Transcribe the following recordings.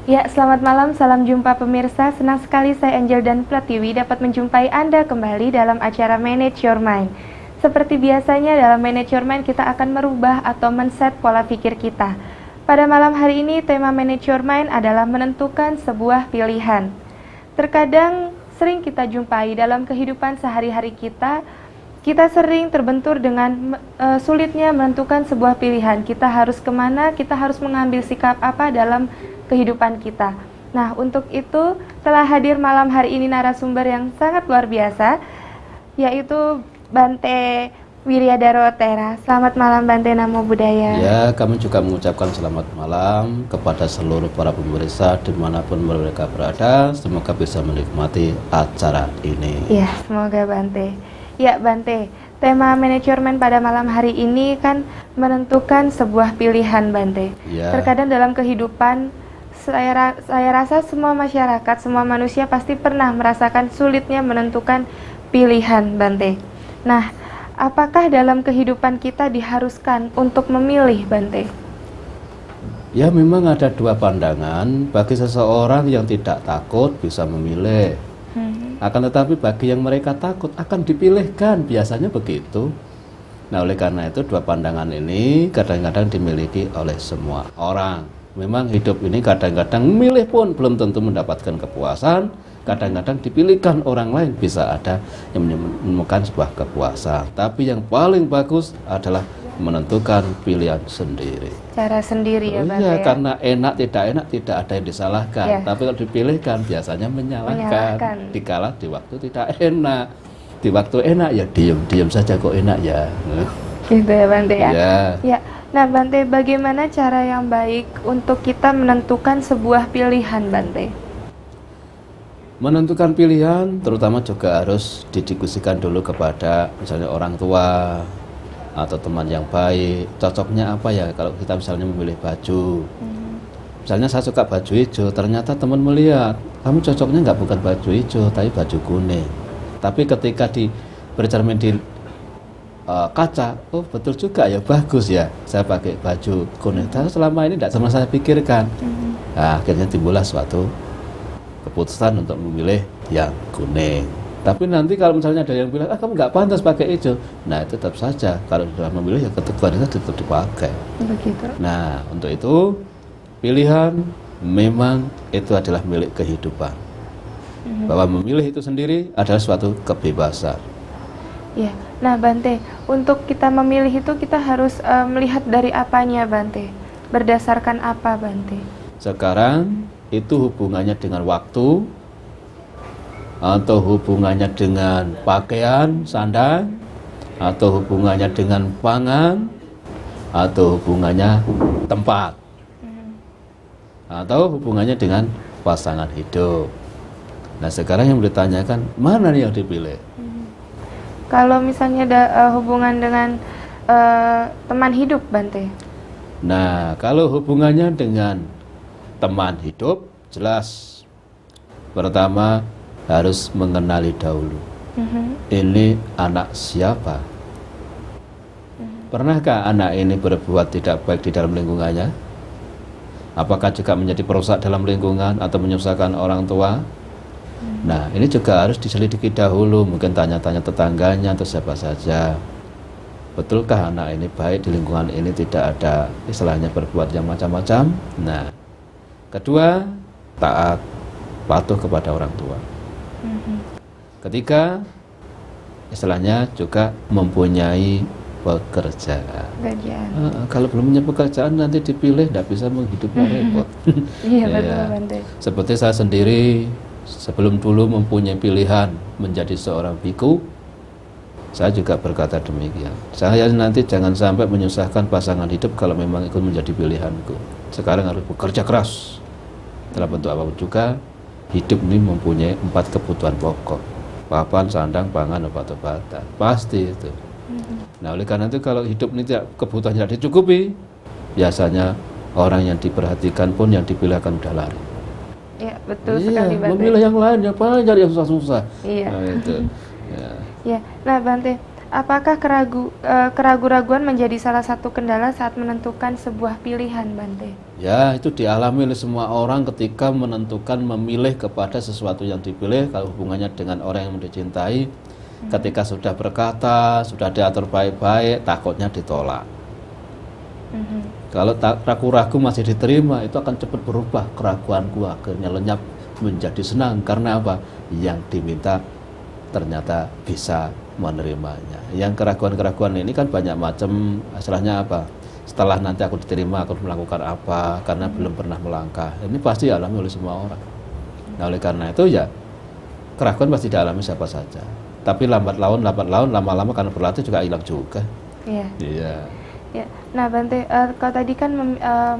Ya, selamat malam, salam jumpa pemirsa. Senang sekali saya Angel dan Pratiwi dapat menjumpai Anda kembali dalam acara Manage Your Mind. Seperti biasanya dalam Manage Your Mind kita akan merubah atau men-set pola pikir kita. Pada malam hari ini tema Manage Your Mind adalah menentukan sebuah pilihan. Terkadang sering kita jumpai dalam kehidupan sehari-hari kita sering terbentur dengan sulitnya menentukan sebuah pilihan. Kita harus kemana, kita harus mengambil sikap apa dalam kehidupan kita. Nah, untuk itu telah hadir malam hari ini narasumber yang sangat luar biasa, yaitu Bante Wiryadara Tera. Selamat malam Bante, Namo Buddhaya. Ya, kami juga mengucapkan selamat malam kepada seluruh para pemirsa dimanapun mereka berada. Semoga bisa menikmati acara ini. Ya, semoga Bante. Ya Bante, tema manajemen pada malam hari ini kan menentukan sebuah pilihan Bante. Ya. Terkadang dalam kehidupan saya rasa semua masyarakat, semua manusia pasti pernah merasakan sulitnya menentukan pilihan Bante. Nah, apakah dalam kehidupan kita diharuskan untuk memilih Bante? Ya, memang ada dua pandangan. Bagi seseorang yang tidak takut bisa memilih. Akan tetapi bagi yang mereka takut akan dipilihkan, biasanya begitu. Nah, oleh karena itu dua pandangan ini kadang-kadang dimiliki oleh semua orang. Memang hidup ini kadang-kadang memilih pun belum tentu mendapatkan kepuasan. Kadang-kadang dipilihkan orang lain, bisa ada yang menemukan sebuah kepuasan. Tapi yang paling bagus adalah menentukan pilihan sendiri. Cara sendiri ya Bante. Iya, ya? karena enak tidak ada yang disalahkan. Ya. Tapi kalau dipilihkan biasanya menyalahkan. Dikala di waktu tidak enak. Di waktu enak ya diam saja kok enak ya. Gitu ya Bante ya. Ya. Ya. Nah Bante, bagaimana cara yang baik untuk kita menentukan sebuah pilihan Bante? Menentukan pilihan terutama juga harus didiskusikan dulu kepada misalnya orang tua atau teman yang baik. Cocoknya apa ya kalau kita misalnya memilih baju. Misalnya saya suka baju hijau, ternyata teman melihat kamu cocoknya nggak bukan baju hijau tapi baju kuning. Tapi ketika bercermin di kaca, oh betul juga ya, bagus ya saya pakai baju kuning. Tapi selama ini tidak sama saya pikirkan. Nah, akhirnya timbullah suatu keputusan untuk memilih yang kuning. Tapi nanti kalau misalnya ada yang bilang, kamu nggak pantas pakai hijau, nah itu tetap saja kalau sudah memilih ya ketentuan itu tetap dipakai. Begitu. Nah, untuk itu pilihan memang itu adalah milik kehidupan. Bahwa memilih itu sendiri adalah suatu kebebasan. Ya, nah Bante, untuk kita memilih itu kita harus melihat dari apanya Bante? Berdasarkan apa Bante? Sekarang itu hubungannya dengan waktu, atau hubungannya dengan pakaian, sandang, atau hubungannya dengan pangan, atau hubungannya tempat, atau hubungannya dengan pasangan hidup. Nah, sekarang yang ditanyakan, mana yang dipilih? Kalau misalnya ada hubungan dengan teman hidup Bante? Nah, kalau hubungannya dengan teman hidup, jelas pertama harus mengenali dahulu. Ini anak siapa? Pernahkah anak ini berbuat tidak baik di dalam lingkungannya? Apakah juga menjadi perusak dalam lingkungan atau menyusahkan orang tua? Nah, ini juga harus diselidiki dahulu, mungkin tanya-tanya tetangganya atau siapa saja. Betulkah anak ini baik di lingkungan ini, tidak ada istilahnya berbuat yang macam-macam? Nah, kedua, taat, patuh kepada orang tua. Ketiga, istilahnya juga mempunyai pekerjaan. Kalau belum punya pekerjaan nanti dipilih tidak bisa menghidupi repot. Iya betul Bante. Seperti saya sendiri sebelum dulu mempunyai pilihan menjadi seorang biku, saya juga berkata demikian. Saya nanti jangan sampai menyusahkan pasangan hidup kalau memang itu menjadi pilihanku. Sekarang harus bekerja keras dalam bentuk apapun juga. Hidup ini mempunyai 4 kebutuhan pokok: papan, sandang, pangan, obat-obatan. Pasti itu. Nah, oleh karena itu kalau hidup ini kebutuhan tidak dicukupi, biasanya orang yang diperhatikan pun yang dipilih akan udah lari. Iya, betul sekali Bante. Memilih yang lain, yang paling cari yang susah-susah. Iya. Nah, itu. Ya. Nah Bante, apakah keraguan-raguan menjadi salah satu kendala saat menentukan sebuah pilihan, Bante? Ya, itu dialami oleh semua orang ketika menentukan memilih kepada sesuatu yang dipilih, kalau hubungannya dengan orang yang dicintai, ketika sudah berkata, sudah diatur baik-baik, takutnya ditolak. Kalau ragu-ragu masih diterima, itu akan cepat berubah, keraguanku akhirnya lenyap menjadi senang. Karena apa? Yang diminta ternyata bisa menerimanya. Yang keraguan-keraguan ini kan banyak macam, istilahnya apa? Setelah nanti aku diterima, aku melakukan apa? Karena belum pernah melangkah. Ini pasti dialami oleh semua orang. Nah, oleh karena itu ya, keraguan pasti dialami siapa saja. Tapi lambat laun, lama-lama karena berlatih juga hilang juga. Iya. Iya. Ya. Nah, Bante, kalau tadi kan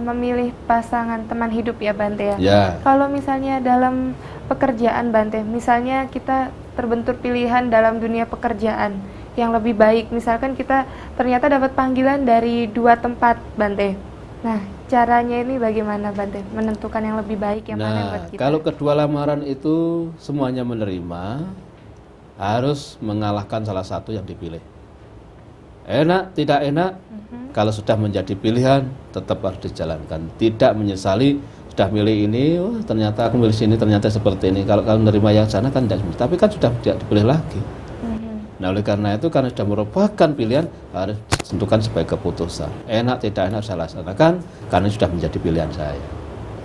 memilih pasangan teman hidup ya, Bante ya. Ya. Kalau misalnya dalam pekerjaan, Bante, misalnya kita terbentur pilihan dalam dunia pekerjaan yang lebih baik, misalkan kita ternyata dapat panggilan dari 2 tempat, Bante. Nah, caranya ini bagaimana, Bante, menentukan yang lebih baik yang mana buat kita? Kalau kedua lamaran itu semuanya menerima, harus mengalahkan salah satu yang dipilih. Enak, tidak enak, kalau sudah menjadi pilihan, tetap harus dijalankan. Tidak menyesali, sudah milih ini, oh, ternyata aku milih sini, ternyata seperti ini. Kalau menerima yang sana kan tidak, tapi kan sudah tidak dipilih lagi. Nah, oleh karena itu, karena sudah merupakan pilihan, harus ditentukan sebagai keputusan. Enak, tidak enak, saya laksanakan, karena sudah menjadi pilihan saya.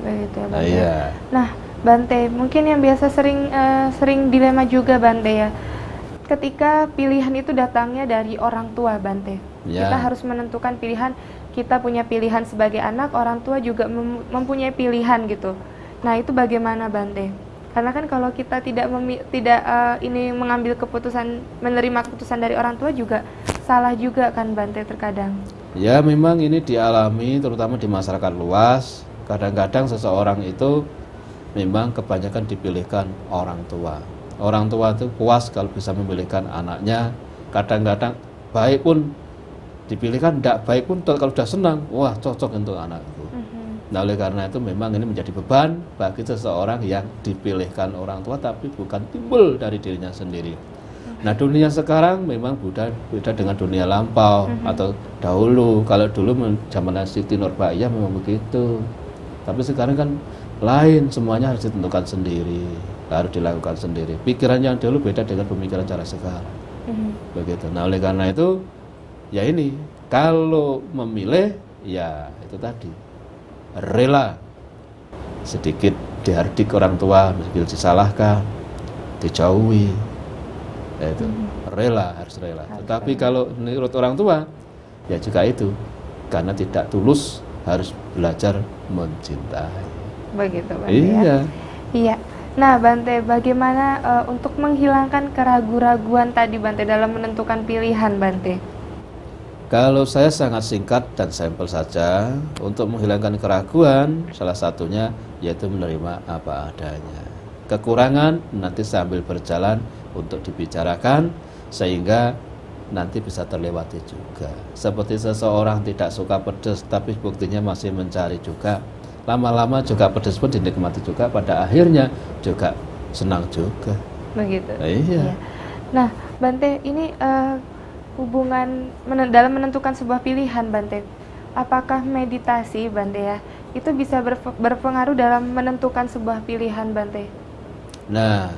Begitu ya, Bante. Nah, iya. Nah, Bante, mungkin yang biasa sering dilema juga, Bante ya. Ketika pilihan itu datangnya dari orang tua, Bante. Ya. Kita harus menentukan pilihan, kita punya pilihan sebagai anak, orang tua juga mempunyai pilihan gitu. Nah, itu bagaimana, Bante? Karena kan kalau kita tidak mengambil keputusan, menerima keputusan dari orang tua juga salah juga kan, Bante, terkadang. Ya, memang ini dialami terutama di masyarakat luas. Kadang-kadang seseorang itu memang kebanyakan dipilihkan orang tua. Orang tua itu puas kalau bisa memilihkan anaknya. Kadang-kadang baik pun dipilihkan, tidak baik pun kalau sudah senang, wah cocok untuk anakku. Nah, oleh karena itu memang ini menjadi beban bagi seseorang yang dipilihkan orang tua tapi bukan timbul dari dirinya sendiri. Nah, dunia sekarang memang beda dengan dunia lampau atau dahulu. Kalau dulu zaman Siti Nurbaya memang begitu. Tapi sekarang kan lain, semuanya harus ditentukan sendiri, harus dilakukan sendiri. Pikiran yang dulu beda dengan pemikiran cara sekarang. Begitu. Nah, oleh karena itu ya ini, kalau memilih ya itu tadi, rela sedikit dihardik orang tua, meskipun disalahkan, dijauhi, ya itu rela, harus rela. Tetapi kalau menurut orang tua ya juga itu, karena tidak tulus, harus belajar mencintai. Begitu, Bante. Iya. Ya? Iya. Nah, Bante, bagaimana untuk menghilangkan keraguan-raguan tadi, Bante, dalam menentukan pilihan, Bante? Kalau saya sangat singkat dan sampel saja. Untuk menghilangkan keraguan, salah satunya yaitu menerima apa adanya. Kekurangan nanti sambil berjalan untuk dibicarakan, sehingga nanti bisa terlewati juga. Seperti seseorang tidak suka pedas, tapi buktinya masih mencari juga. Lama-lama juga pedas pun dinikmati juga, pada akhirnya juga senang juga. Begitu. Iya. Nah, Bante, ini hubungan dalam menentukan sebuah pilihan, Bante, apakah meditasi, Bante ya, itu bisa berpengaruh dalam menentukan sebuah pilihan, Bante? Nah,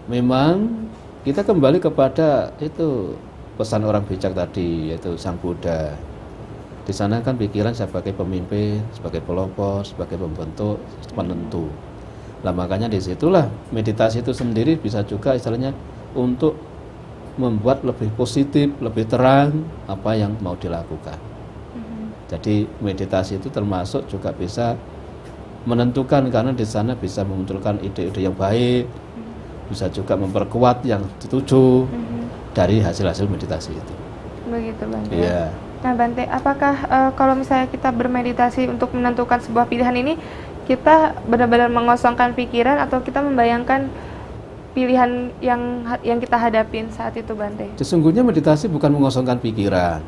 memang kita kembali kepada itu pesan orang bijak tadi, yaitu Sang Buddha. Di sana kan pikiran sebagai pemimpin, sebagai pelopor, sebagai pembentuk, penentu. Nah, makanya disitulah meditasi itu sendiri bisa juga istilahnya untuk membuat lebih positif, lebih terang apa yang mau dilakukan. Jadi meditasi itu termasuk juga bisa menentukan, karena di sana bisa memunculkan ide-ide yang baik, bisa juga memperkuat yang dituju dari hasil-hasil meditasi itu. Begitu, Bante. Iya. Nah, Bante, apakah kalau misalnya kita bermeditasi untuk menentukan sebuah pilihan ini, kita benar-benar mengosongkan pikiran atau kita membayangkan pilihan yang kita hadapin saat itu, Bante? Sesungguhnya meditasi bukan mengosongkan pikiran,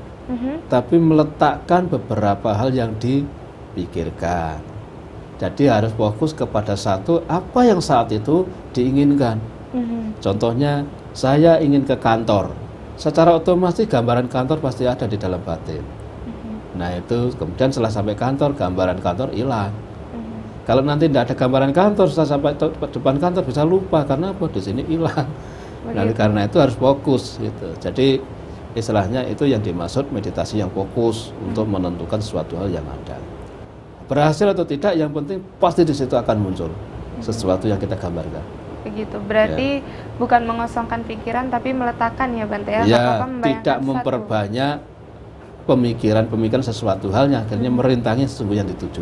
tapi meletakkan beberapa hal yang dipikirkan. Jadi harus fokus kepada satu apa yang saat itu diinginkan. Contohnya, saya ingin ke kantor, secara otomatis gambaran kantor pasti ada di dalam batin. Nah itu kemudian setelah sampai kantor, gambaran kantor hilang. Kalau nanti tidak ada gambaran kantor, setelah sampai depan kantor bisa lupa karena apa, di sini hilang. Nah, karena itu harus fokus gitu. Jadi istilahnya itu yang dimaksud meditasi yang fokus untuk menentukan sesuatu hal yang ada. Berhasil atau tidak, yang penting pasti di situ akan muncul sesuatu yang kita gambarkan. Begitu. Berarti bukan mengosongkan pikiran tapi meletakkan ya Bante ya. Ya, tidak memperbanyak pemikiran sesuatu hal yang akhirnya merintangi sesungguhnya yang dituju.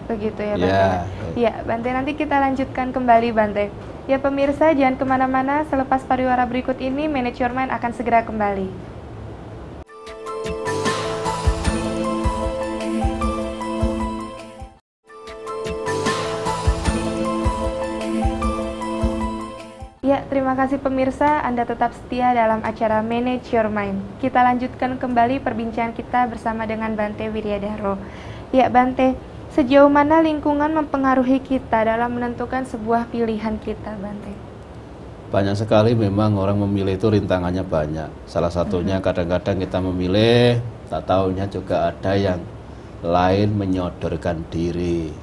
Begitu ya Bante. Ya Bante, nanti kita lanjutkan kembali Bante. Ya pemirsa, jangan kemana-mana, selepas pariwara berikut ini Manage Your Mind akan segera kembali. Ya, terima kasih pemirsa, Anda tetap setia dalam acara Manage Your Mind. Kita lanjutkan kembali perbincangan kita bersama dengan Bante Wiryadhara. Ya Bante, sejauh mana lingkungan mempengaruhi kita dalam menentukan sebuah pilihan kita, Bante? Banyak sekali memang orang memilih itu rintangannya banyak. Salah satunya kadang-kadang kita memilih, tak taunya juga ada yang lain menyodorkan diri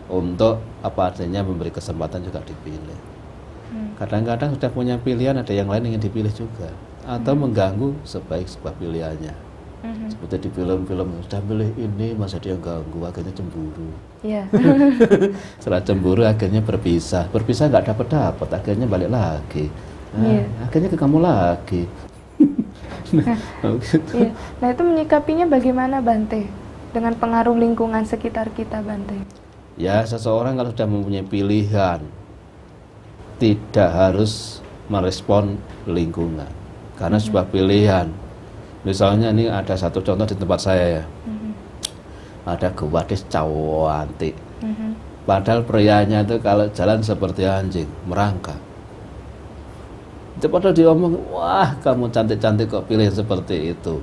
untuk apa adanya memberi kesempatan juga dipilih. Kadang-kadang sudah punya pilihan, ada yang lain ingin dipilih juga, atau mengganggu sebaik sebuah pilihannya. Seperti di film-film, sudah pilih ini masa dia ganggu, akhirnya cemburu. Setelah cemburu akhirnya berpisah nggak dapat, akhirnya balik lagi. Akhirnya ke kamu lagi. Nah itu menyikapinya bagaimana Bante dengan pengaruh lingkungan sekitar kita, Bante? Ya, seseorang kalau sudah mempunyai pilihan tidak harus merespon lingkungan karena sebuah pilihan. Misalnya ini ada satu contoh di tempat saya ya, ada gadis cantik, padahal prianya itu kalau jalan seperti anjing, merangkak. Itu padahal dia ngomong, wah kamu cantik-cantik kok pilih seperti itu.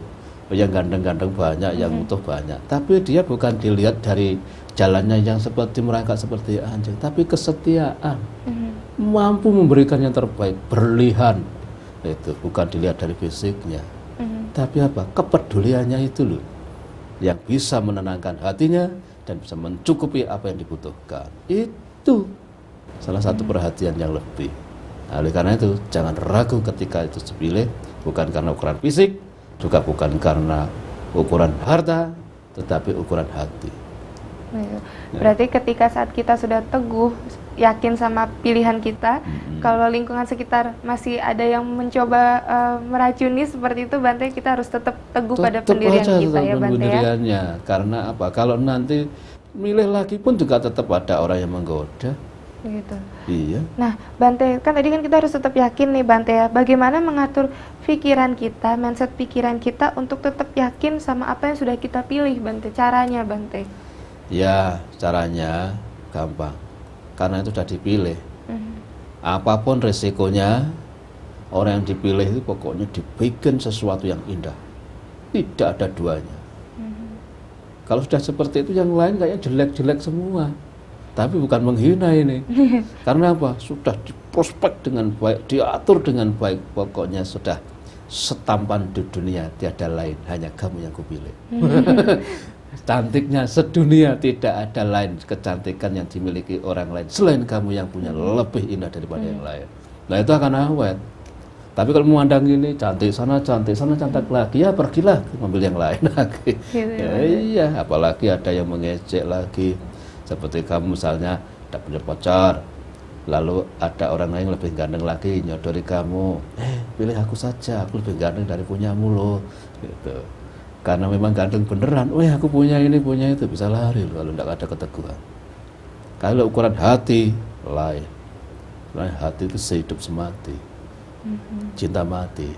Yang ganteng-ganteng banyak, yang utuh banyak. Tapi dia bukan dilihat dari jalannya yang seperti merangkak seperti anjing, tapi kesetiaan. Mampu memberikan yang terbaik, berlihan. Itu bukan dilihat dari fisiknya. Tapi apa? Kepeduliannya itu loh yang bisa menenangkan hatinya dan bisa mencukupi apa yang dibutuhkan. Itu salah satu perhatian yang lebih. Nah, oleh karena itu jangan ragu ketika itu dipilih, bukan karena ukuran fisik, juga bukan karena ukuran harta, tetapi ukuran hati. Berarti ketika saat kita sudah teguh, yakin sama pilihan kita, kalau lingkungan sekitar masih ada yang mencoba meracuni seperti itu, Bante, kita harus tetap teguh pada pendirian kita ya Bante ya. Karena apa? Kalau nanti milih lagi pun juga tetap ada orang yang menggoda. Begitu. Iya. Nah, Bante, kan tadi kan kita harus tetap yakin nih Bante ya, bagaimana mengatur pikiran kita, mindset pikiran kita untuk tetap yakin sama apa yang sudah kita pilih, Bante. Caranya, Bante? Ya, caranya gampang. Karena itu sudah dipilih. Apapun resikonya, orang yang dipilih itu pokoknya dibikin sesuatu yang indah. Tidak ada duanya. Kalau sudah seperti itu, yang lain kayaknya jelek-jelek semua. Tapi bukan menghina ini. Karena apa? Sudah diprospek dengan baik, diatur dengan baik. Pokoknya sudah setampan di dunia, tiada lain, hanya kamu yang kupilih. Cantiknya sedunia, tidak ada lain kecantikan yang dimiliki orang lain selain kamu yang punya lebih indah daripada yang lain. Nah itu akan awet. Tapi kalau memandang ini cantik sana cantik lagi, ya pergilah ambil yang lain lagi. Ya, iya, apalagi ada yang mengejek lagi. Seperti kamu misalnya tidak punya pacar, lalu ada orang lain lebih ganteng lagi nyodori kamu, pilih aku saja, aku lebih ganteng dari punyamu loh, gitu. Karena memang ganteng beneran, aku punya ini, punya itu, bisa lari kalau tidak ada keteguhan. Kalau ukuran hati, lain. Karena hati itu sehidup semati, cinta mati.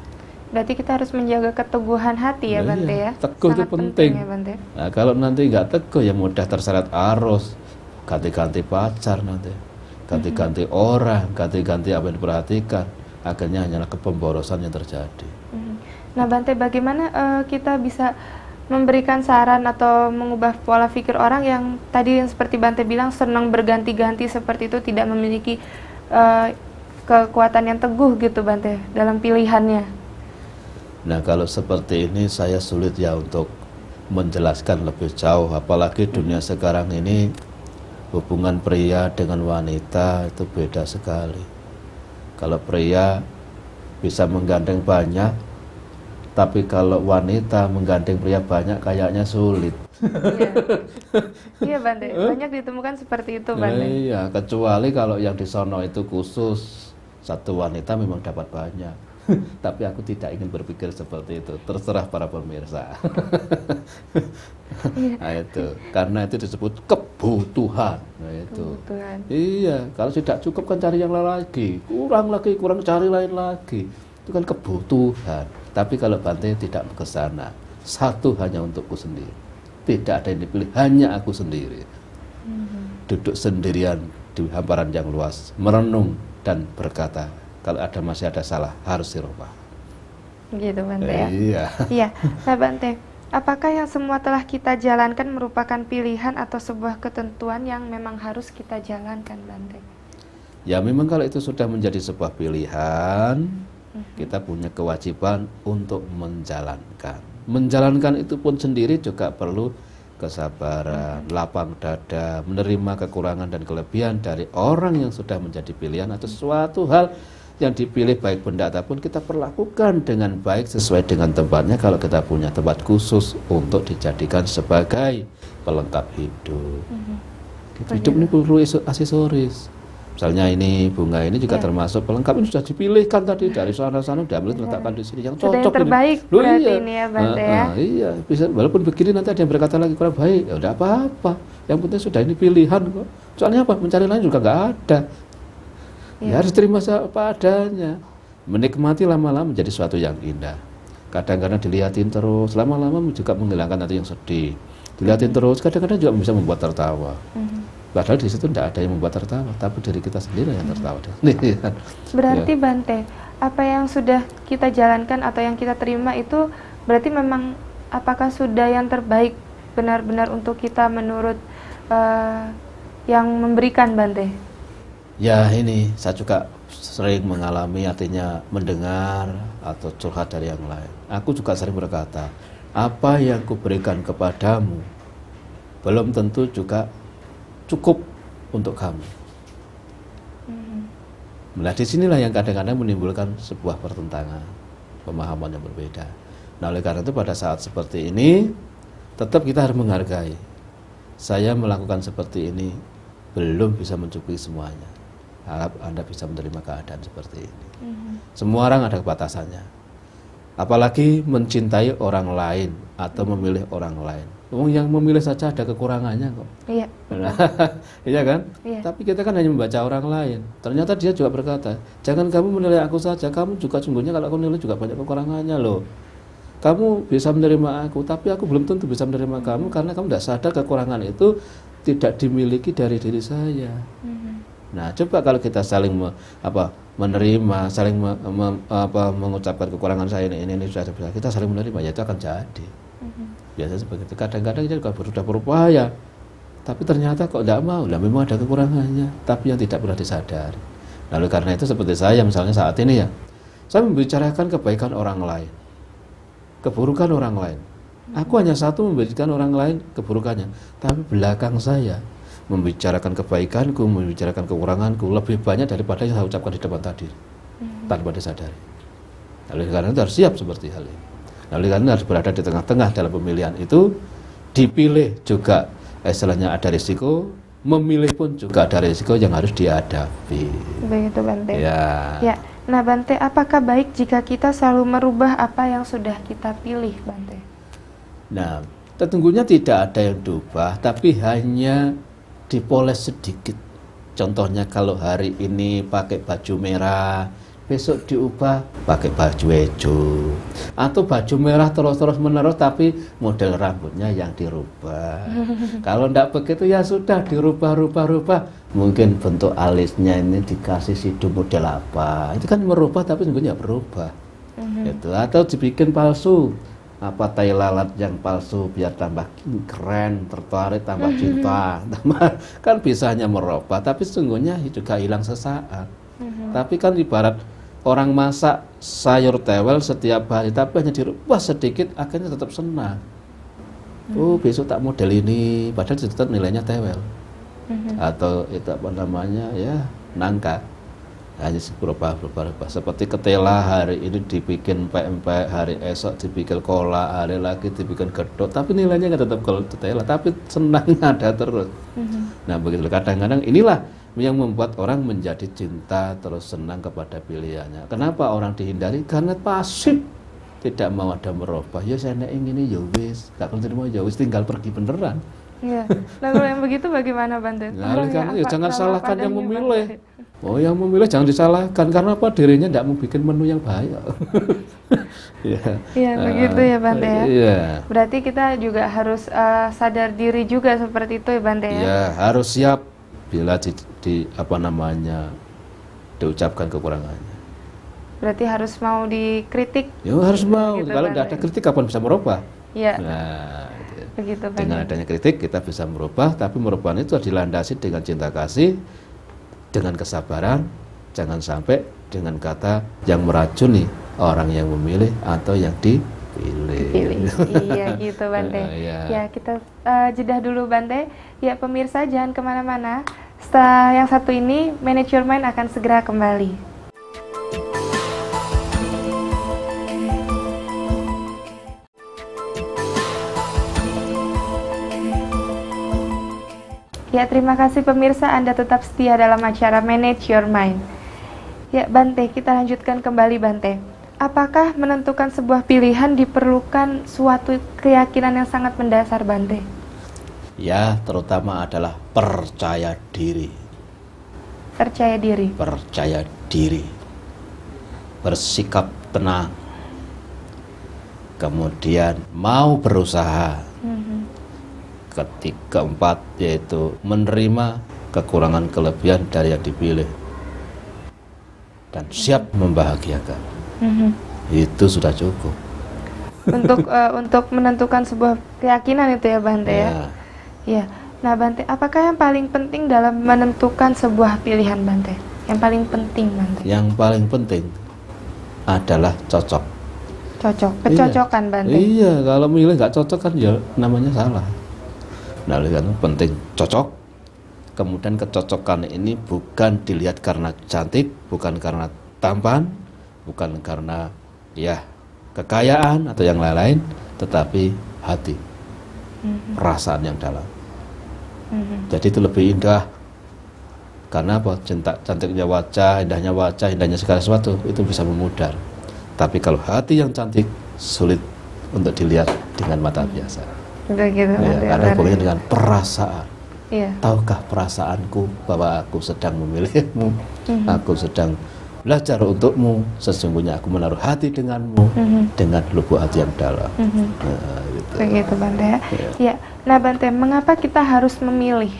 Berarti kita harus menjaga keteguhan hati ya, Bante ya? Teguh itu penting. Ya, Bante. Nah, kalau nanti nggak teguh, ya mudah terseret arus, ganti-ganti pacar nanti, ganti-ganti orang, ganti-ganti apa yang diperhatikan, akhirnya hanyalah kepemborosan yang terjadi. Nah Bante, bagaimana kita bisa memberikan saran atau mengubah pola pikir orang yang tadi yang seperti Bante bilang senang berganti-ganti seperti itu, tidak memiliki kekuatan yang teguh gitu Bante dalam pilihannya? Nah kalau seperti ini saya sulit ya untuk menjelaskan lebih jauh, apalagi dunia sekarang ini hubungan pria dengan wanita itu beda sekali. Kalau pria bisa menggandeng banyak, tapi kalau wanita menggandeng pria banyak kayaknya sulit. Iya, iya Bante, banyak ditemukan seperti itu Bante. Iya, kecuali kalau yang di sono itu khusus satu wanita memang dapat banyak. Tapi aku tidak ingin berpikir seperti itu. Terserah para pemirsa. Nah itu, karena itu disebut kebutuhan. Nah itu. Kebutuhan. Iya, kalau tidak cukup kan cari yang lain lagi, kurang cari lain lagi. Itu kan kebutuhan. Tapi kalau Bante tidak ke sana, satu hanya untukku sendiri. Tidak ada yang dipilih, hanya aku sendiri. Duduk sendirian di hamparan yang luas, merenung dan berkata, kalau masih ada salah, harus dirubah. Gitu Bante ya. Iya. Iya. Nah Bante, apakah yang semua telah kita jalankan merupakan pilihan atau sebuah ketentuan yang memang harus kita jalankan Bante? Ya memang kalau itu sudah menjadi sebuah pilihan, kita punya kewajiban untuk menjalankan. Menjalankan itu pun sendiri juga perlu kesabaran, lapang dada, menerima kekurangan dan kelebihan dari orang yang sudah menjadi pilihan atau suatu hal yang dipilih, baik benda ataupun kita perlakukan dengan baik sesuai dengan tempatnya. Kalau kita punya tempat khusus untuk dijadikan sebagai pelengkap hidup. Hidup ini perlu aksesoris. Misalnya ini bunga ini juga termasuk pelengkap, ini sudah dipilihkan tadi dari sana-sana, diambil diletakkan di sini yang cocok. Sudah yang terbaik ini. berarti Iya. ini ya Bante ya. Iya, bisa walaupun begini nanti ada yang berkata lagi kurang baik, ya udah apa-apa. Yang penting sudah ini pilihan kok. Soalnya apa? Mencari lain juga nggak ada. Ya harus terima apa adanya. Menikmati lama-lama menjadi suatu yang indah. Kadang-kadang dilihatin terus, lama-lama juga menghilangkan hati yang sedih. Dilihatin terus, kadang-kadang juga bisa membuat tertawa. Padahal di situ tidak ada yang membuat tertawa, tapi dari kita sendiri yang tertawa. Berarti Bante, apa yang sudah kita jalankan atau yang kita terima itu berarti memang apakah sudah yang terbaik benar-benar untuk kita menurut yang memberikan Bante? Ya ini saya juga sering mengalami, artinya mendengar atau curhat dari yang lain. Aku juga sering berkata, apa yang kuberikan kepadamu belum tentu juga cukup untuk kamu. Nah disinilah yang kadang-kadang menimbulkan sebuah pertentangan, pemahaman yang berbeda. Nah oleh karena itu pada saat seperti ini tetap kita harus menghargai. Saya melakukan seperti ini belum bisa mencukupi semuanya. Harap Anda bisa menerima keadaan seperti ini. Semua orang ada batasannya. Apalagi mencintai orang lain atau memilih orang lain. Yang memilih saja ada kekurangannya kok. Iya. Iya kan? Iya. Tapi kita kan hanya membaca orang lain. Ternyata dia juga berkata, jangan kamu menilai aku saja, kamu juga sungguhnya kalau aku menilai juga banyak kekurangannya loh. Kamu bisa menerima aku, tapi aku belum tentu bisa menerima kamu karena kamu tidak sadar kekurangan itu tidak dimiliki dari diri saya. Nah, coba kalau kita saling menerima, saling mengucapkan kekurangan saya ini sudah bisa, kita saling menerima, ya itu akan jadi. Biasanya seperti itu. Kadang-kadang kita juga sudah berupaya, tapi ternyata kok tidak mau. Lah memang ada kekurangannya, tapi yang tidak pernah disadari. Lalu karena itu seperti saya misalnya saat ini ya, saya membicarakan kebaikan orang lain, keburukan orang lain. Aku hanya satu memberikan orang lain keburukannya, tapi belakang saya membicarakan kebaikanku, membicarakan kekuranganku lebih banyak daripada yang saya ucapkan di depan tadi, tanpa disadari. Lalu karena itu harus siap seperti hal ini. Lalu karena harus berada di tengah-tengah dalam pemilihan itu, dipilih juga istilahnya ada risiko, memilih pun juga ada risiko yang harus dihadapi. Begitu Bante. Ya. Ya. Nah Bante, apakah baik jika kita selalu merubah apa yang sudah kita pilih Bante? Nah, sesungguhnya tidak ada yang diubah, tapi hanya dipoles sedikit. Contohnya kalau hari ini pakai baju merah, besok diubah pakai baju hijau, atau baju merah terus menerus tapi model rambutnya yang dirubah. Kalau tidak begitu ya sudah dirubah-rubah. Mungkin bentuk alisnya ini dikasih sidu model apa, itu kan merubah tapi sesungguhnya berubah. Itu. Atau dibikin palsu, tai lalat yang palsu biar tambah keren, tertarik, tambah cinta, kan bisa hanya merubah, tapi sesungguhnya juga hilang sesaat. Tapi kan ibarat orang masak sayur tewel setiap hari tapi hanya dirubah sedikit akhirnya tetap senang. Oh besok tak model ini, padahal tetap nilainya tewel. Atau itu apa namanya ya nangka, hanya berubah. Seperti ketela hari ini dibikin empek-empek, hari esok dibikin kolak, hari lagi dibikin gedok, tapi nilainya nggak tetap ketela, tapi senang ada terus. Nah begitu, kadang-kadang inilah yang membuat orang menjadi cinta terus senang kepada pilihannya. Kenapa orang dihindari? Karena pasif, tidak mau ada merubah. Ya saya ingin ini ya wis, gak kalau terima ya wis, tinggal pergi beneran. Iya. Nah kalau yang begitu bagaimana Bante? Nah, ya jangan salahkan yang memilih. Oh yang memilih jangan disalahkan, karena apa? Dirinya tidak mau bikin menu yang baik. Iya begitu ya Bante ya. Iya. Berarti kita juga harus sadar diri juga seperti itu ya Bante ya. Iya, harus siap bila diucapkan kekurangannya. Berarti harus mau dikritik. Ya harus mau. Begitu, kalau tidak ada kritik kapan bisa merubah? Iya. Nah, begitu Bante. dengan adanya kritik kita bisa merubah, tapi merubah itu dilandasi dengan cinta kasih, dengan kesabaran, jangan sampai dengan kata yang meracuni orang yang memilih atau yang dipilih. Iya gitu Bante. Ya kita jeda dulu Bante. Ya pemirsa jangan kemana-mana. Setelah yang satu ini, Manage Your Mind akan segera kembali. Ya, terima kasih pemirsa, Anda tetap setia dalam acara Manage Your Mind. Ya, Bante, kita lanjutkan kembali Bante. Apakah menentukan sebuah pilihan diperlukan suatu keyakinan yang sangat mendasar Bante? Ya, terutama adalah percaya diri. Percaya diri. Percaya diri. Bersikap tenang. Kemudian mau berusaha. Keempat yaitu menerima kekurangan kelebihan dari yang dipilih dan siap membahagiakan. Itu sudah cukup untuk menentukan sebuah keyakinan itu ya Bante ya. Ya. Nah Bante, apakah yang paling penting dalam menentukan sebuah pilihan Bante? Yang paling penting Bante? Yang paling penting adalah cocok. Kecocokan Bante. Iya, kalau milih nggak cocok kan ya namanya salah. Nah, kan penting cocok. Kemudian kecocokan ini bukan dilihat karena cantik, bukan karena tampan, bukan karena ya kekayaan atau yang lain-lain, tetapi hati, perasaan yang dalam. Jadi itu lebih indah. Karena apa? Cantiknya wajah, indahnya segala sesuatu itu bisa memudar. Tapi kalau hati yang cantik sulit untuk dilihat dengan mata biasa. Gitu, ya, karena hubungannya dengan perasaan. Iya. Tahukah perasaanku bahwa aku sedang memilihmu, aku sedang belajar untukmu, sesungguhnya aku menaruh hati denganmu, dengan lubuk hati yang dalam. Nah, gitu. Begitu Bante ya. Ya. Nah Bante, mengapa kita harus memilih?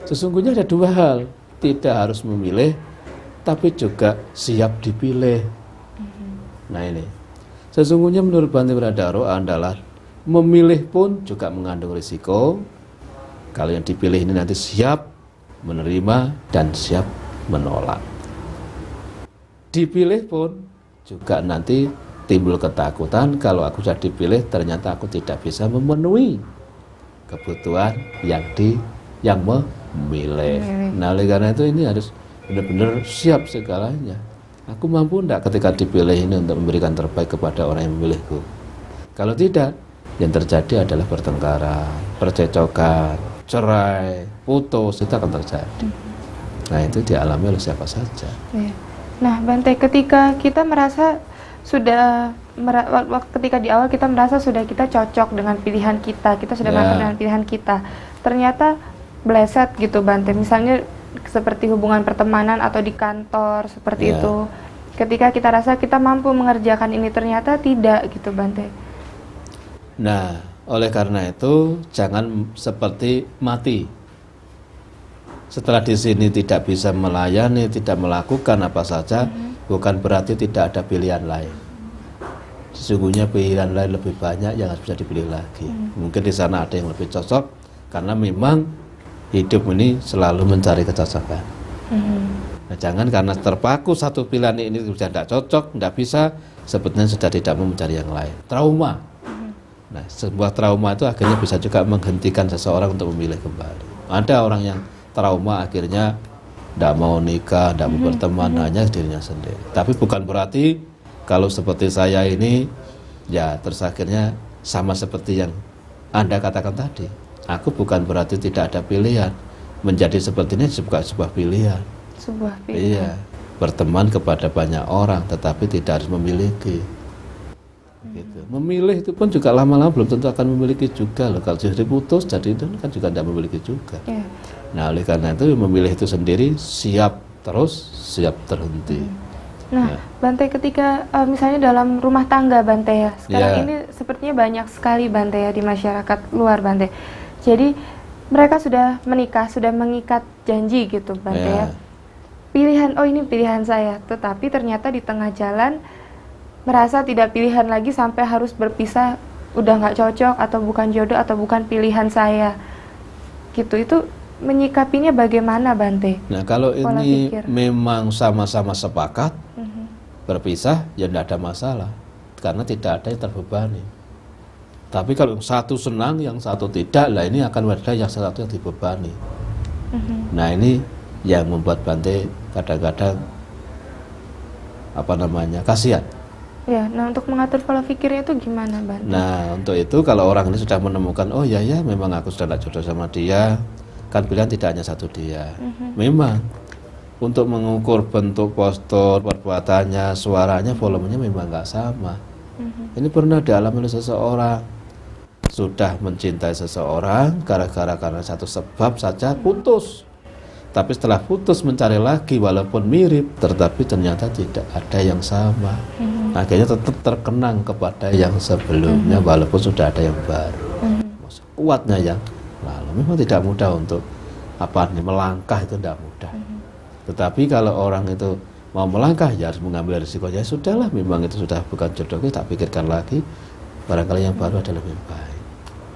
Sesungguhnya ada dua hal, tidak harus memilih, tapi juga siap dipilih. Nah ini, sesungguhnya menurut Bante Bradaro adalah memilih pun juga mengandung risiko. Kalau yang dipilih ini nanti siap menerima dan siap menolak. Dipilih pun juga nanti timbul ketakutan kalau aku sudah dipilih ternyata aku tidak bisa memenuhi kebutuhan yang memilih. Nah oleh karena itu ini harus benar-benar siap segalanya. Aku mampu enggak ketika dipilih ini untuk memberikan terbaik kepada orang yang memilihku? Kalau tidak, yang terjadi adalah pertengkaran, percecokan, cerai, putus, itu akan terjadi. Nah itu dialami oleh siapa saja. Nah Bante, ketika kita merasa ketika di awal kita merasa sudah kita cocok dengan pilihan kita sudah mantap dengan pilihan kita, ternyata bleset gitu Bante, misalnya seperti hubungan pertemanan atau di kantor seperti itu. Ketika kita rasa kita mampu mengerjakan ini ternyata tidak gitu Bante. Nah, oleh karena itu jangan seperti mati. Setelah di sini tidak bisa melayani, tidak melakukan apa saja, bukan berarti tidak ada pilihan lain. Sesungguhnya pilihan lain lebih banyak yang harus bisa dipilih lagi. Mungkin di sana ada yang lebih cocok, karena memang hidup ini selalu mencari kecocokan. Nah, jangan karena terpaku satu pilihan ini sudah tidak cocok, tidak bisa, sebetulnya sudah tidak mau mencari yang lain. Trauma. Nah, sebuah trauma itu akhirnya bisa juga menghentikan seseorang untuk memilih kembali. Ada orang yang trauma akhirnya tidak mau nikah, tidak mau berteman, hanya dirinya sendiri. Tapi bukan berarti kalau seperti saya ini, ya terus akhirnya sama seperti yang Anda katakan tadi. Aku bukan berarti tidak ada pilihan. Menjadi seperti ini juga sebuah pilihan. Sebuah pilihan. Iya, berteman kepada banyak orang, tetapi tidak harus memiliki. Gitu. Memilih itu pun juga lama-lama belum tentu akan memiliki juga loh. Kalau sudah putus, jadi itu kan juga tidak memiliki juga. Yeah. Nah, oleh karena itu memilih itu sendiri siap terus, siap terhenti. Nah, Ya. Bante, ketika misalnya dalam rumah tangga Bante ya, sekarang Ya. ini sepertinya banyak sekali Bante ya di masyarakat luar Bante. Jadi mereka sudah menikah, sudah mengikat janji gitu Bante ya. Pilihan, oh ini pilihan saya, tetapi ternyata di tengah jalan merasa tidak pilihan lagi sampai harus berpisah, udah nggak cocok atau bukan jodoh atau bukan pilihan saya. Gitu, itu menyikapinya bagaimana Bante? Nah, kalau Pola ini pikir. memang sama-sama sepakat berpisah, ya tidak ada masalah karena tidak ada yang terbebani. Tapi kalau yang satu senang, yang satu tidak, lah ini akan ada yang satu yang dibebani. Nah, ini yang membuat Bante kadang-kadang kasihan. Ya, nah untuk mengatur pola pikirnya itu gimana Bante? Nah, untuk itu kalau orang ini sudah menemukan, oh ya memang aku sudah tidak jodoh sama dia, kan pilihan tidak hanya satu dia. Memang untuk mengukur bentuk postur, perbuatannya, suaranya, volumenya memang nggak sama. Ini pernah dialami oleh seseorang, sudah mencintai seseorang karena satu sebab saja putus. Tapi setelah putus mencari lagi walaupun mirip, tetapi ternyata tidak ada yang sama. Akhirnya tetap terkenang kepada yang sebelumnya walaupun sudah ada yang baru. Kuatnya ya. Lalu memang tidak mudah untuk melangkah, itu tidak mudah. Tetapi kalau orang itu mau melangkah, ya harus mengambil risiko. Ya sudahlah, memang itu sudah bukan jodohku, tak pikirkan lagi. Barangkali yang baru ada lebih baik.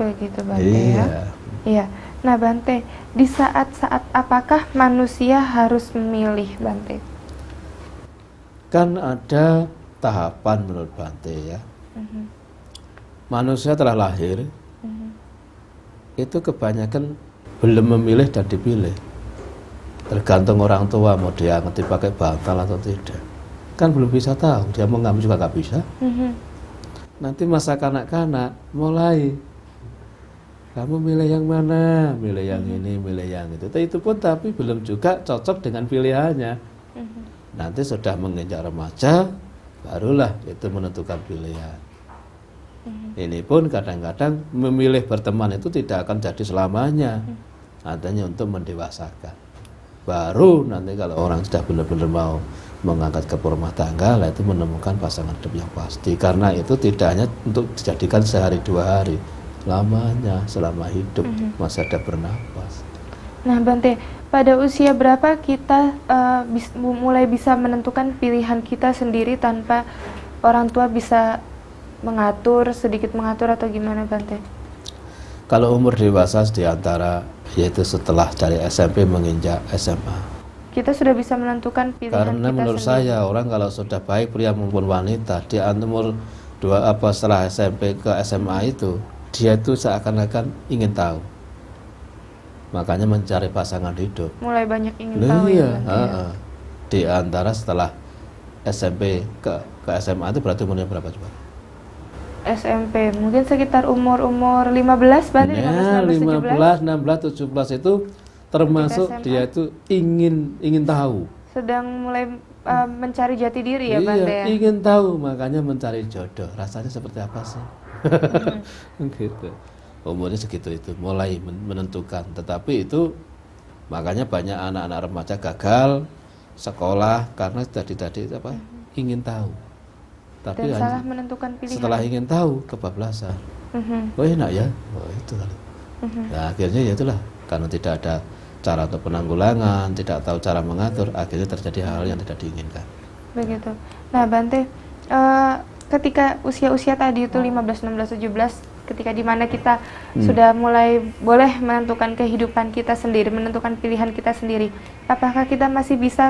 Begitu Bante Iya. ya. Iya. Nah Bante, di saat-saat apakah manusia harus memilih Bante? Kan ada tahapan menurut Bante ya. Manusia telah lahir, itu kebanyakan belum memilih dan dipilih. Tergantung orang tua mau dia ngerti pakai bantal atau tidak. Kan belum bisa tahu, dia mau ngambil juga nggak bisa. Nanti masa kanak-kanak mulai, kamu milih yang mana, milih yang ini, milih yang itu. Itu pun tapi belum juga cocok dengan pilihannya. Nanti sudah menginjak remaja, barulah itu menentukan pilihan. Ini pun kadang-kadang memilih berteman itu tidak akan jadi selamanya. Adanya untuk mendewasakan. Baru nanti kalau orang sudah benar-benar mau mengangkat ke rumah tangga, lah itu menemukan pasangan hidup yang pasti. Karena itu tidak hanya untuk dijadikan sehari dua hari, lamanya selama hidup masih ada bernapas. Nah Bante, pada usia berapa kita mulai bisa menentukan pilihan kita sendiri tanpa orang tua bisa mengatur, sedikit mengatur atau gimana Bante? Kalau umur dewasa di antara yaitu setelah dari SMP menginjak SMA. Kita sudah bisa menentukan pilihan Karena kita menurut sendiri. saya orang kalau sudah baik pria maupun wanita di umur setelah SMP ke SMA itu dia itu seakan-akan ingin tahu. Makanya mencari pasangan hidup. Mulai banyak ingin Loh, tahu iya, ya Bante ya? Di antara setelah SMP ke SMA itu berarti umurnya berapa coba? SMP mungkin sekitar umur 15 Bante, 15, 16, 17 15, 16, 17 itu termasuk SMA. dia itu ingin tahu. sedang mulai mencari jati diri ya Bante ya? Ingin tahu, makanya mencari jodoh. Rasanya seperti apa sih? Gitu. Umurnya segitu itu mulai menentukan. Tetapi itu makanya banyak anak-anak remaja gagal sekolah karena tadi ingin tahu. Tapi Dan salah menentukan pilihan. setelah ingin tahu kebablasan. Oh enak ya, oh itu kali. Nah, akhirnya ya itulah karena tidak ada cara untuk penanggulangan, tidak tahu cara mengatur, akhirnya terjadi hal yang tidak diinginkan. Begitu. Nah Bante, ketika usia-usia tadi itu 15, 16, 17 ketika dimana kita sudah mulai boleh menentukan kehidupan kita sendiri, menentukan pilihan kita sendiri, apakah kita masih bisa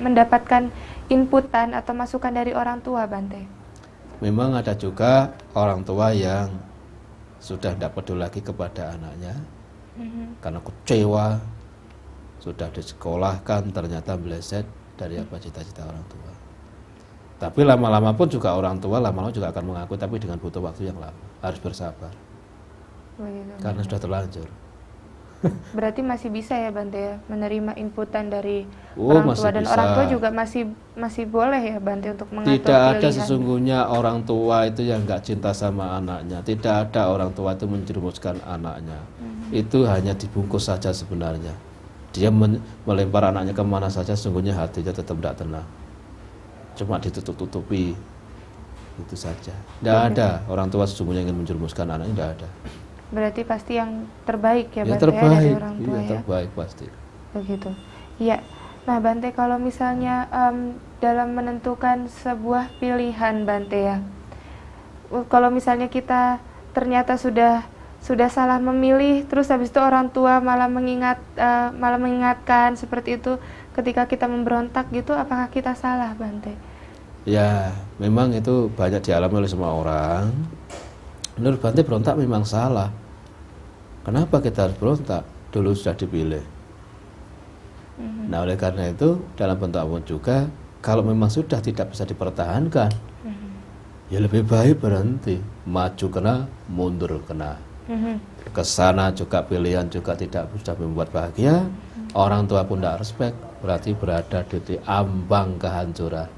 mendapatkan inputan atau masukan dari orang tua, Bante? Memang ada juga orang tua yang sudah tidak peduli lagi kepada anaknya karena kecewa, sudah disekolahkan ternyata meleset dari apa cita-cita orang tua. Tapi lama-lama pun juga orang tua lama-lama juga akan mengakui, tapi dengan butuh waktu yang lama, harus bersabar. Karena sudah terlanjur. Berarti masih bisa ya, Bante, ya, menerima inputan dari orang tua, dan bisa. orang tua juga masih boleh ya, Bante, untuk mengatur Tidak ada pilihan. sesungguhnya orang tua itu yang nggak cinta sama anaknya. Tidak ada orang tua itu menjerumuskan anaknya. Itu hanya dibungkus saja sebenarnya. Dia melempar anaknya kemana saja, sesungguhnya hatinya tetap tidak tenang. Cuma ditutup-tutupi, itu saja. Tidak ada orang tua sesungguhnya ingin menjerumuskan anaknya, tidak ada. Berarti pasti yang terbaik ya, Bante, Terbaik, ya, dari orang tua, iya, ya. terbaik pasti. Begitu. Iya. Nah, Bante, kalau misalnya dalam menentukan sebuah pilihan, Bante, ya, kalau misalnya kita ternyata sudah salah memilih, terus habis itu orang tua malah mengingatkan seperti itu ketika kita memberontak gitu, apakah kita salah, Bante? Ya, memang itu banyak dialami oleh semua orang. Menurut Bante, berontak memang salah. Kenapa kita harus berontak? Dulu sudah dipilih. Nah, oleh karena itu dalam bentuk apapun juga, kalau memang sudah tidak bisa dipertahankan, ya lebih baik berhenti. Maju kena, mundur kena. Kesana juga pilihan juga tidak sudah membuat bahagia. Orang tua pun tidak respect, berarti berada di ambang kehancuran.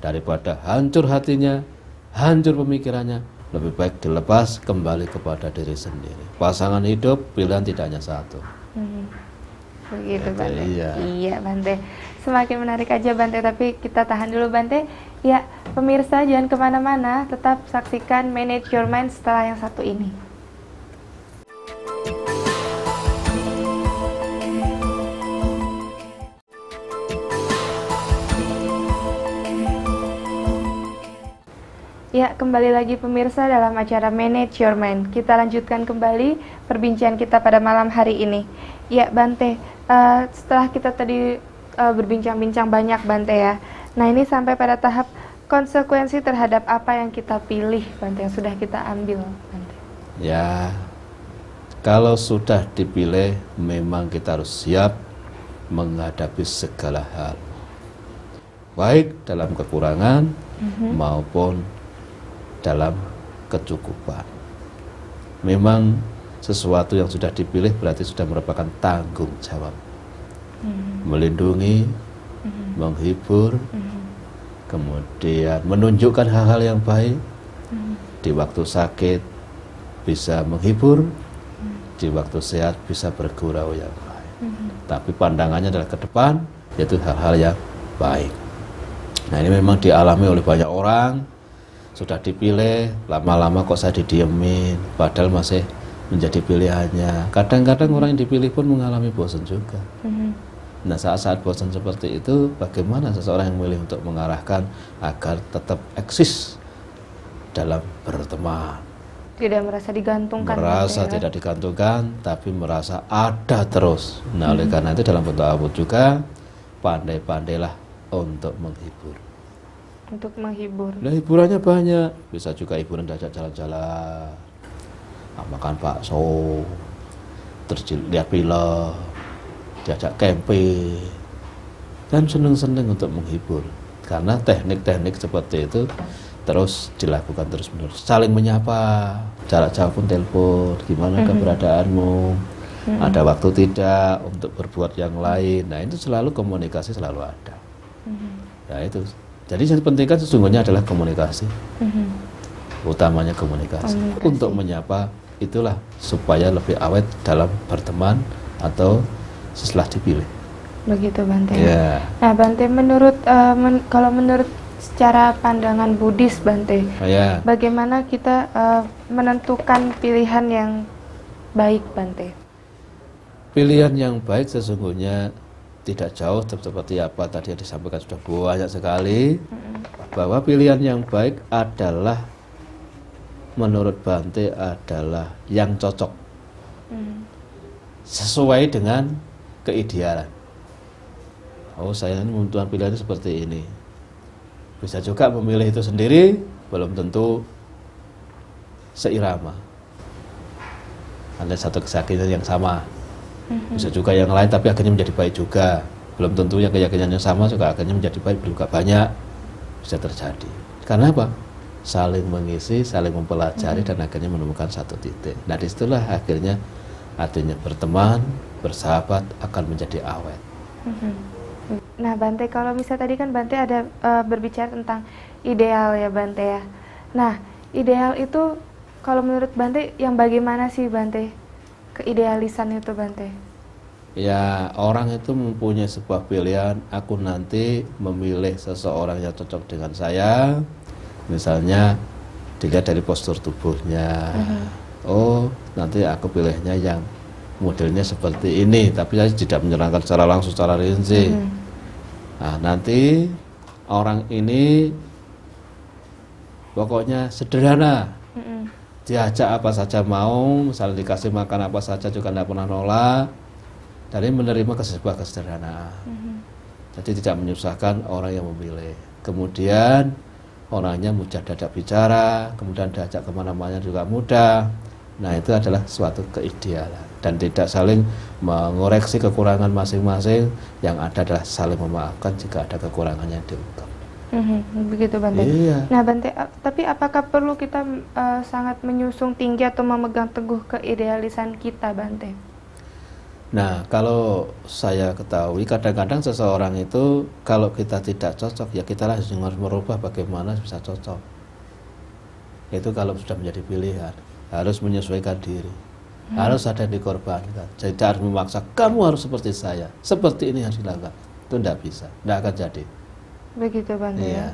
Daripada hancur hatinya, hancur pemikirannya, lebih baik dilepas kembali kepada diri sendiri. Pasangan hidup, pilihan tidak hanya satu. Begitu, Bante. Iya. Bante. Semakin menarik aja, Bante, tapi kita tahan dulu, Bante. Ya, pemirsa jangan kemana-mana, tetap saksikan Manage Your Mind setelah yang satu ini. Ya, kembali lagi pemirsa dalam acara Manage Your Mind. Kita lanjutkan kembali perbincangan kita pada malam hari ini. Ya, Bante, setelah kita tadi berbincang-bincang banyak, Bante, ya. Nah, ini sampai pada tahap konsekuensi terhadap apa yang kita pilih, Bante, yang sudah kita ambil, Bante. Ya, kalau sudah dipilih, memang kita harus siap menghadapi segala hal. Baik dalam kekurangan maupun dalam kecukupan. Memang sesuatu yang sudah dipilih berarti sudah merupakan tanggung jawab. Melindungi, menghibur, kemudian menunjukkan hal-hal yang baik. Di waktu sakit bisa menghibur, di waktu sehat bisa bergurau yang baik. Tapi pandangannya adalah ke depan, yaitu hal-hal yang baik. Nah, ini memang dialami oleh banyak orang. Sudah dipilih, lama-lama kok saya didiemin, padahal masih menjadi pilihannya. Kadang-kadang orang yang dipilih pun mengalami bosan juga. Nah, saat-saat bosan seperti itu, bagaimana seseorang yang memilih untuk mengarahkan agar tetap eksis dalam berteman? Tidak merasa digantungkan. Merasa Bante, ya? tidak digantungkan, tapi merasa ada terus. Nah, oleh karena itu dalam bentuk apapun juga, pandai-pandailah untuk menghibur. Untuk menghibur. Nah, hiburannya banyak. Bisa juga hiburan diajak jalan-jalan, makan bakso, terus lihat film, diajak camping, dan seneng-seneng untuk menghibur. Karena teknik-teknik seperti itu terus dilakukan terus-menerus. Saling menyapa, jarak jauh pun telepon, gimana keberadaanmu, ada waktu tidak untuk berbuat yang lain. Nah, itu selalu komunikasi selalu ada. Nah, itu. Jadi yang penting kan sesungguhnya adalah komunikasi. Utamanya komunikasi. Untuk menyapa itulah supaya lebih awet dalam berteman atau setelah dipilih. Begitu, Bante. Ya. Nah, Bante, kalau menurut secara pandangan Buddhis, Bante, Ya. bagaimana kita menentukan pilihan yang baik, Bante? Pilihan yang baik sesungguhnya tidak jauh seperti apa tadi yang disampaikan sudah banyak sekali, bahwa pilihan yang baik adalah menurut Bante adalah yang cocok, sesuai dengan keidealan. Oh, saya ini menentukan pilihan seperti ini. Bisa juga memilih itu sendiri, belum tentu seirama. Ada satu keyakinan yang sama, bisa juga yang lain tapi akhirnya menjadi baik juga. Belum tentu yang keyakinan yang sama juga akhirnya menjadi baik juga, banyak bisa terjadi. Karena apa? Saling mengisi, saling mempelajari dan akhirnya menemukan satu titik. Nah, disitulah akhirnya artinya berteman, bersahabat akan menjadi awet. Nah, Bante, kalau misalnya tadi kan Bante ada berbicara tentang ideal ya, Bante ya. Nah, ideal itu kalau menurut Bante yang bagaimana sih, Bante? Keidealisan itu, Bante? Ya, orang itu mempunyai sebuah pilihan, aku nanti memilih seseorang yang cocok dengan saya. Misalnya dilihat dari postur tubuhnya. Oh, nanti aku pilihnya yang modelnya seperti ini, tapi saya tidak menyerangkan secara langsung, secara rinci. Nah, nanti orang ini pokoknya sederhana, diajak apa saja mau, misalnya dikasih makan apa saja juga tidak pernah nolak, dari menerima sebuah kesederhanaan. Jadi tidak menyusahkan orang yang memilih. Kemudian orangnya mudah diajak bicara, kemudian diajak kemana-mana juga mudah. Nah, itu adalah suatu keidealan dan tidak saling mengoreksi kekurangan masing-masing. Yang ada adalah saling memaafkan jika ada kekurangannya yang diungkap. Begitu, Bante. Iya. Nah, Bante, tapi apakah perlu kita sangat menyusung tinggi atau memegang teguh keidealisan kita, Bante? Nah, kalau saya ketahui kadang-kadang seseorang itu kalau kita tidak cocok, ya kita harus merubah bagaimana bisa cocok. Itu kalau sudah menjadi pilihan, harus menyesuaikan diri, harus ada yang dikorbankan. Jadi tidak harus memaksa, kamu harus seperti saya, seperti ini harus dilakukan. Itu tidak bisa, tidak akan jadi. Begitu, Bante. Iya.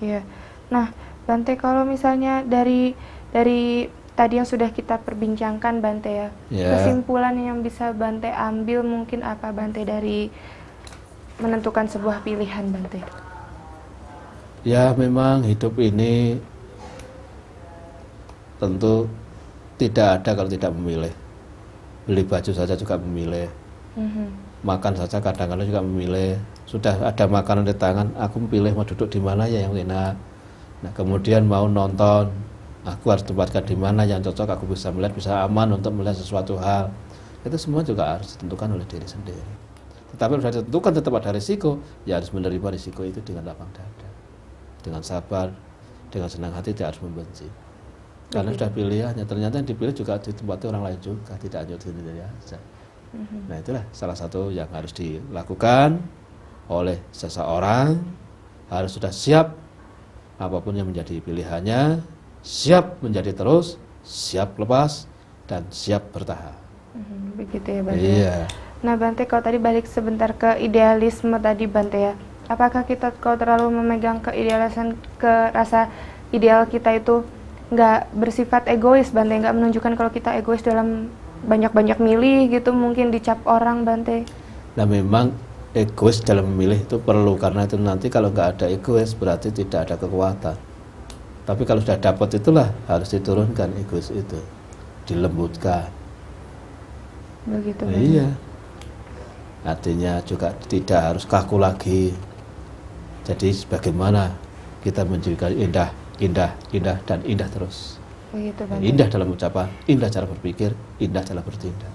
Iya. Nah, Bante, kalau misalnya dari tadi yang sudah kita perbincangkan, Bante ya, kesimpulan yang bisa Bante ambil mungkin apa, Bante, dari menentukan sebuah pilihan, Bante? Ya, memang hidup ini tentu tidak ada kalau tidak memilih. Beli baju saja juga memilih, makan saja kadang-kadang juga memilih. Sudah ada makanan di tangan, aku memilih mau duduk di mana ya yang enak. Nah, kemudian mau nonton, aku harus tempatkan di mana yang cocok, aku bisa melihat, bisa aman untuk melihat sesuatu hal. Itu semua juga harus ditentukan oleh diri sendiri. Tetapi sudah ditentukan tetap ada risiko, ya harus menerima risiko itu dengan lapang dada, dengan sabar, dengan senang hati, tidak harus membenci. Karena sudah pilihannya, ternyata yang dipilih juga ditempati orang lain juga, tidak hanya diri sendiri saja. Nah, itulah salah satu yang harus dilakukan oleh seseorang, harus sudah siap apapun yang menjadi pilihannya, siap menjadi terus, siap lepas, dan siap bertahan. Begitu ya, Bante. Iya. Nah, Bante, kalau tadi balik sebentar ke idealisme tadi, Bante ya, apakah kita kalau terlalu memegang keidealisan, ke rasa ideal kita itu nggak bersifat egois, Bante, nggak menunjukkan kalau kita egois dalam banyak-banyak milih gitu, mungkin dicap orang, Bante? Nah, memang egois dalam memilih itu perlu, karena itu nanti kalau nggak ada egois berarti tidak ada kekuatan. Tapi kalau sudah dapat itulah harus diturunkan egois itu, dilembutkan. Begitu, Bante. Iya. Artinya juga tidak harus kaku lagi. Jadi bagaimana kita menjadikan indah, dan indah terus. Begitu, Bante. Indah dalam ucapan, indah cara berpikir, indah cara bertindak.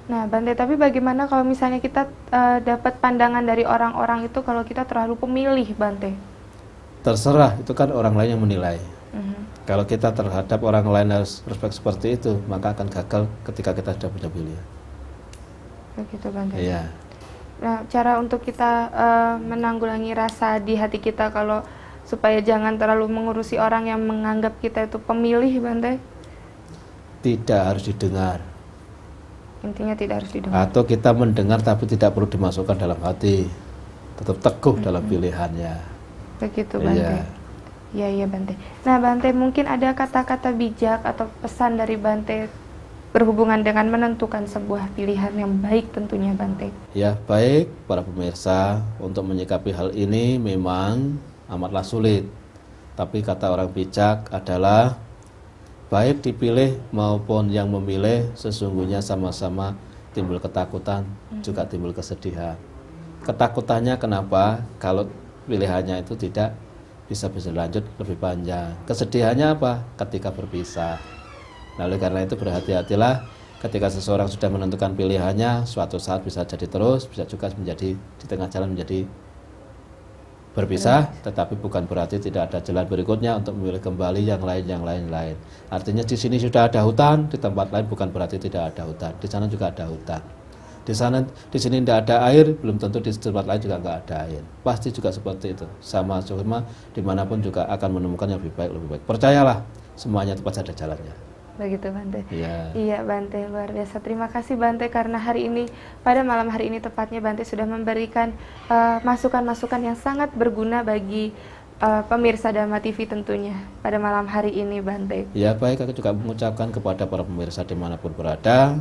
Nah, Bante, tapi bagaimana kalau misalnya kita dapat pandangan dari orang-orang itu kalau kita terlalu pemilih, Bante? Terserah, itu kan orang lain yang menilai. Kalau kita terhadap orang lain harus respect seperti itu, maka akan gagal ketika kita sudah punya pilihan. Begitu, Bante. Iya. Nah, cara untuk kita menanggulangi rasa di hati kita kalau supaya jangan terlalu mengurusi orang yang menganggap kita itu pemilih, Bante? Tidak harus didengar. Intinya tidak harus didengar. Atau kita mendengar tapi tidak perlu dimasukkan dalam hati. Tetap teguh dalam pilihannya. Begitu, Bante. Iya, Bante. Nah, Bante, mungkin ada kata-kata bijak atau pesan dari Bante berhubungan dengan menentukan sebuah pilihan yang baik tentunya, Bante. Ya, baik para pemirsa, untuk menyikapi hal ini memang amatlah sulit. Tapi kata orang bijak adalah baik dipilih maupun yang memilih sesungguhnya sama-sama timbul ketakutan, juga timbul kesedihan. Ketakutannya kenapa? Kalau pilihannya itu tidak bisa berlanjut lebih panjang. Kesedihannya apa? Ketika berpisah. Nah, oleh karena itu berhati-hatilah ketika seseorang sudah menentukan pilihannya, suatu saat bisa jadi terus, bisa juga menjadi di tengah jalan menjadi berpisah, tetapi bukan berarti tidak ada jalan berikutnya untuk memilih kembali yang lain. Artinya di sini sudah ada hutan, di tempat lain bukan berarti tidak ada hutan. Di sana juga ada hutan. Di sini tidak ada air, belum tentu di tempat lain juga nggak ada air. Pasti juga seperti itu. Sama dimanapun juga akan menemukan yang lebih baik. Percayalah, semuanya itu pasti ada jalannya. Begitu Bante. Iya. Iya Bante, luar biasa. Terima kasih Bante karena hari ini, pada malam hari ini tepatnya Bante sudah memberikan masukan-masukan yang sangat berguna bagi pemirsa Dhamma TV tentunya pada malam hari ini Bante. Ya baik, aku juga mengucapkan kepada para pemirsa dimanapun berada,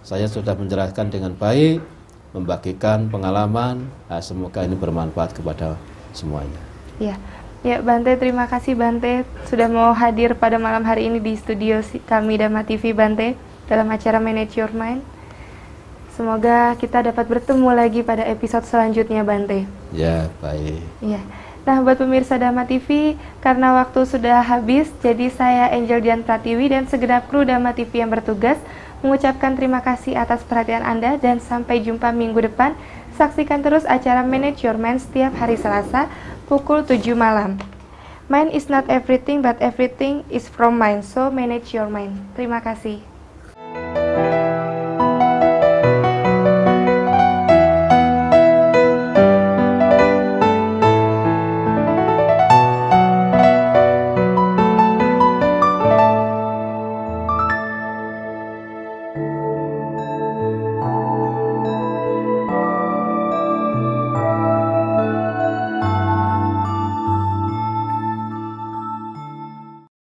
saya sudah menjelaskan dengan baik, membagikan pengalaman, semoga ini bermanfaat kepada semuanya. Ya. Ya Bante, terima kasih Bante sudah mau hadir pada malam hari ini di studio kami Dhamma TV Bante dalam acara Manage Your Mind. Semoga kita dapat bertemu lagi pada episode selanjutnya Bante. Ya, baik. Ya. Nah, buat pemirsa Dhamma TV, karena waktu sudah habis, jadi saya Angel Dian Pratiwi dan segenap kru Dhamma TV yang bertugas mengucapkan terima kasih atas perhatian Anda dan sampai jumpa minggu depan. Saksikan terus acara Manage Your Mind setiap hari Selasa pukul 7 malam. Mind is not everything, but everything is from mind. So manage your mind. Terima kasih.